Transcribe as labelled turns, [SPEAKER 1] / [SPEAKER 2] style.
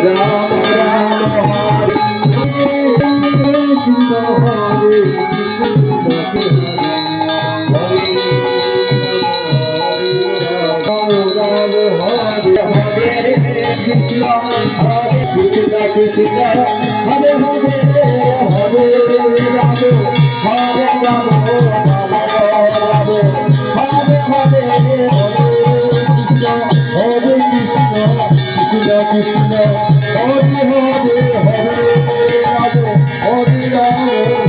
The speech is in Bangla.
[SPEAKER 1] Ram Ram Hare Krishna Hare Krishna, Hare Hare, Hare Rama, Hare Rama.